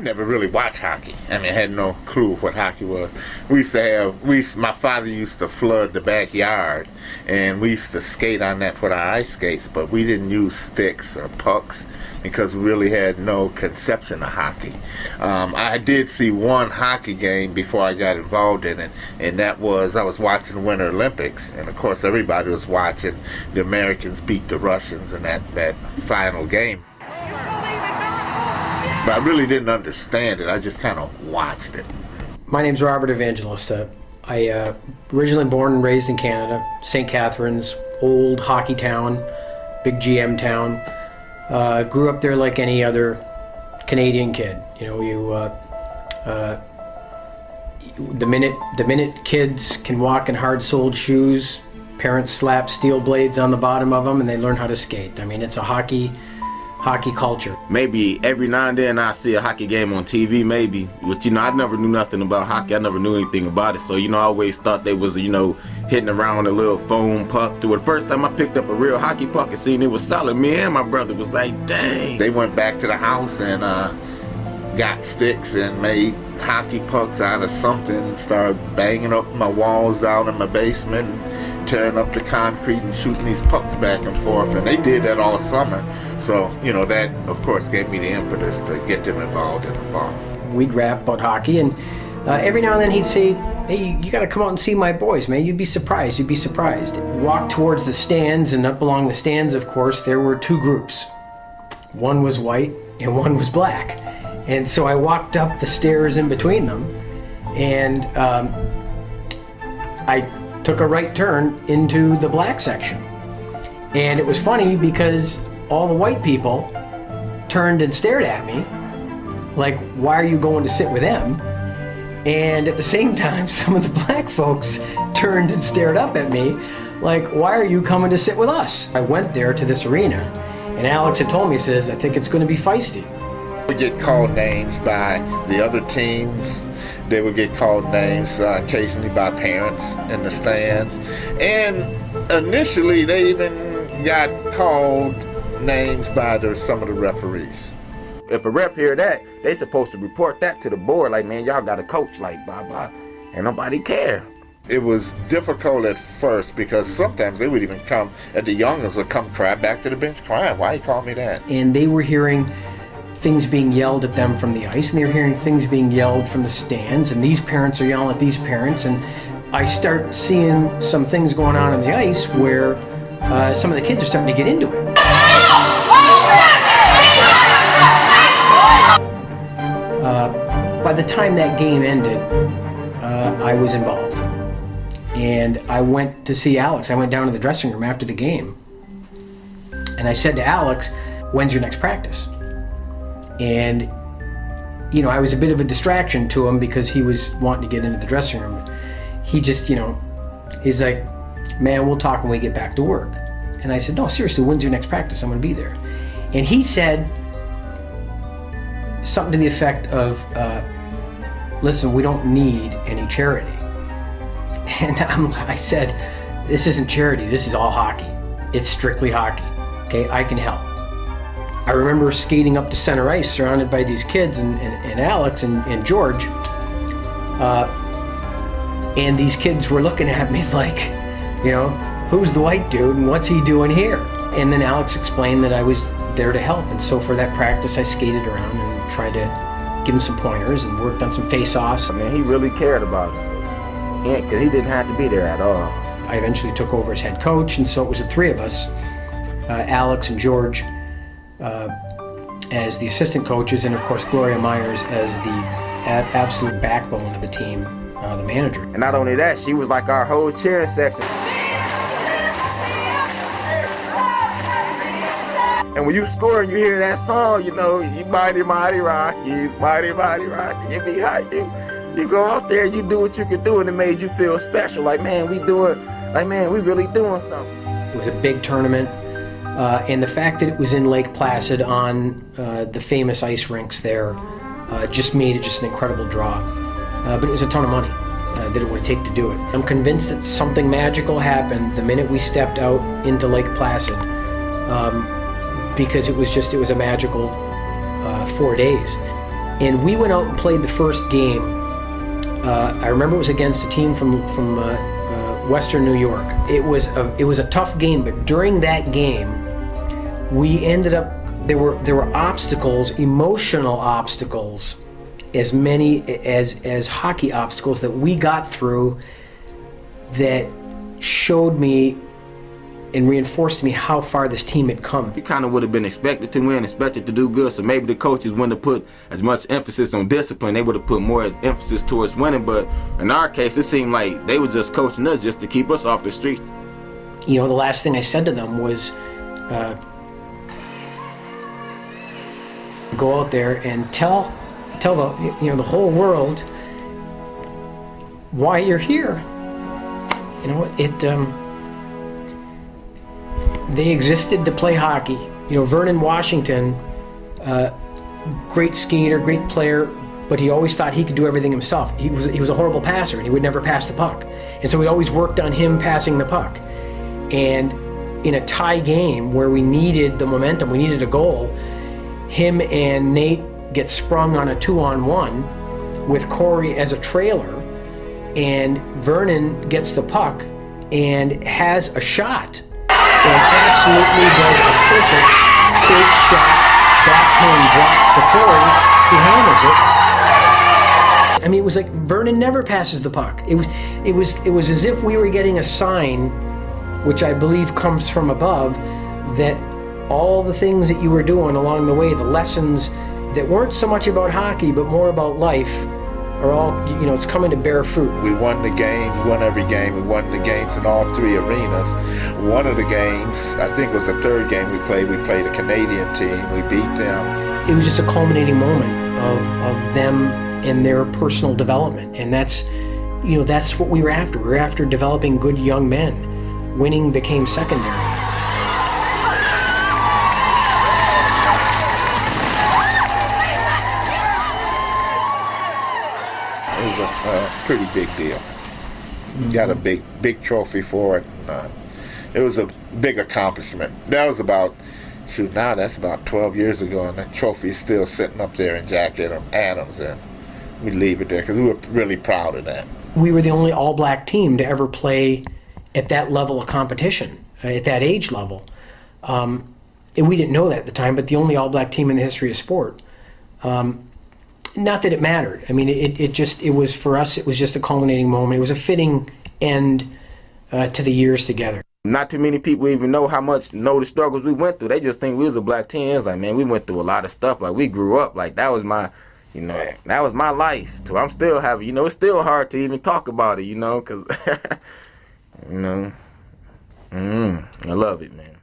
never really watched hockey. I mean, I had no clue what hockey was. My father used to flood the backyard, and we used to skate on that with our ice skates, but we didn't use sticks or pucks because we really had no conception of hockey. I did see one hockey game before I got involved in it, and that was, I was watching the Winter Olympics, and of course everybody was watching the Americans beat the Russians in that final game. But I really didn't understand it. I just kind of watched it. My name's Robert Evangelista. I originally born and raised in Canada, St. Catharines, old hockey town, big GM town. Grew up there like any other Canadian kid. You know, the minute kids can walk in hard-soled shoes, parents slap steel blades on the bottom of them and they learn how to skate. I mean, it's a hockey culture. Maybe every now and then I see a hockey game on TV, maybe. But, you know, I never knew nothing about hockey. I never knew anything about it. So, you know, I always thought they was, you know, hitting around a little foam puck. The first time I picked up a real hockey puck and seen it was solid, me and my brother was like, dang. They went back to the house and got sticks and made hockey pucks out of something and started banging up my walls down in my basement and tearing up the concrete and shooting these pucks back and forth, and they did that all summer. So, you know, that of course gave me the impetus to get them involved in the fall. We'd rap about hockey, and every now and then he'd say, hey, you gotta come out and see my boys, man, you'd be surprised. Walk towards the stands, and up along the stands, of course, there were two groups. One was white and one was black. And so I walked up the stairs in between them, and I took a right turn into the black section. And it was funny because all the white people turned and stared at me like, why are you going to sit with them? And at the same time, some of the black folks turned and stared up at me like, why are you coming to sit with us? I went there to this arena, and Alex had told me, he says, I think it's going to be feisty. We get called names by the other teams. They would get called names occasionally by parents in the stands. And initially, they even got called names by some of the referees. If a ref hear that, they supposed to report that to the board, like, man, y'all got a coach, like, blah, blah, and nobody care. It was difficult at first because sometimes they would even come, and the youngins would come cry back to the bench crying, why you call me that? And they were hearing things being yelled at them from the ice, and they were hearing things being yelled from the stands, and these parents are yelling at these parents, and I start seeing some things going on the ice where some of the kids are starting to get into it. By the time that game ended, I was involved, and I went to see Alex. I went down to the dressing room after the game, and I said to Alex, when's your next practice? And, you know, I was a bit of a distraction to him because he was wanting to get into the dressing room. He just, you know, he's like, man, we'll talk when we get back to work. And I said, no, seriously, when's your next practice? I'm going to be there. And he said something to the effect of, listen, we don't need any charity. And I said, this isn't charity, this is all hockey. It's strictly hockey, okay? I can help. I remember skating up to center ice surrounded by these kids and Alex and George. And these kids were looking at me like, you know, who's the white dude and what's he doing here? And then Alex explained that I was there to help. And so for that practice, I skated around and tried to give him some pointers and worked on some face-offs. I mean, he really cared about us. Because he didn't have to be there at all. I eventually took over as head coach, and so it was the three of us, Alex and George, as the assistant coaches, and of course Gloria Myers as the absolute backbone of the team, the manager. And not only that, she was like our whole cheering section. And when you score and you hear that song, you know, you mighty, mighty Rockies, mighty, mighty Rockies, you be hot, you go out there, you do what you could do, and it made you feel special. Like, man, we really doing something. It was a big tournament. And the fact that it was in Lake Placid on the famous ice rinks there just made it just an incredible draw. But it was a ton of money that it would take to do it. I'm convinced that something magical happened the minute we stepped out into Lake Placid because it was a magical 4 days. And we went out and played the first game. I remember it was against a team from Western New York. It was a tough game, but during that game, we ended up, there were obstacles, emotional obstacles, as many as hockey obstacles that we got through that showed me and reinforced to me how far this team had come. You kind of would have been expected to win, expected to do good, so maybe the coaches wouldn't have put as much emphasis on discipline. They would have put more emphasis towards winning, but in our case, it seemed like they were just coaching us just to keep us off the streets. You know, the last thing I said to them was, go out there and tell the whole world why you're here. You know, they existed to play hockey. You know, Vernon Washington, great skater, great player, but he always thought he could do everything himself. He was a horrible passer, and he would never pass the puck. And so we always worked on him passing the puck. And in a tie game where we needed the momentum, we needed a goal, him and Nate get sprung on a 2-on-1 with Corey as a trailer, and Vernon gets the puck and has a shot and absolutely does a perfect fake shot, backhand drop to Corey, who hammers it. I mean, it was like Vernon never passes the puck. It was as if we were getting a sign, which I believe comes from above, that all the things that you were doing along the way, the lessons that weren't so much about hockey but more about life, are all, you know, it's coming to bear fruit. We won the game, we won every game, we won the games in all three arenas. One of the games, I think it was the third game we played a Canadian team, we beat them. It was just a culminating moment of them and their personal development, and that's, you know, that's what we were after. We were after developing good young men. Winning became secondary. It was a pretty big deal. Got a big trophy for it. It was a big accomplishment. That was about, that's about 12 years ago, and that trophy is still sitting up there in Jack Adams, and we leave it there because we were really proud of that. We were the only all-black team to ever play at that level of competition, at that age level. And we didn't know that at the time, but the only all-black team in the history of sport. Not that it mattered. I mean, it was, for us, it was just a culminating moment. It was a fitting end to the years together. Not too many people even know the struggles we went through. They just think we was a black team. It's like, man, we went through a lot of stuff. Like, we grew up. Like, that was my, that was my life. So I'm still having, it's still hard to even talk about it, because, I love it, man.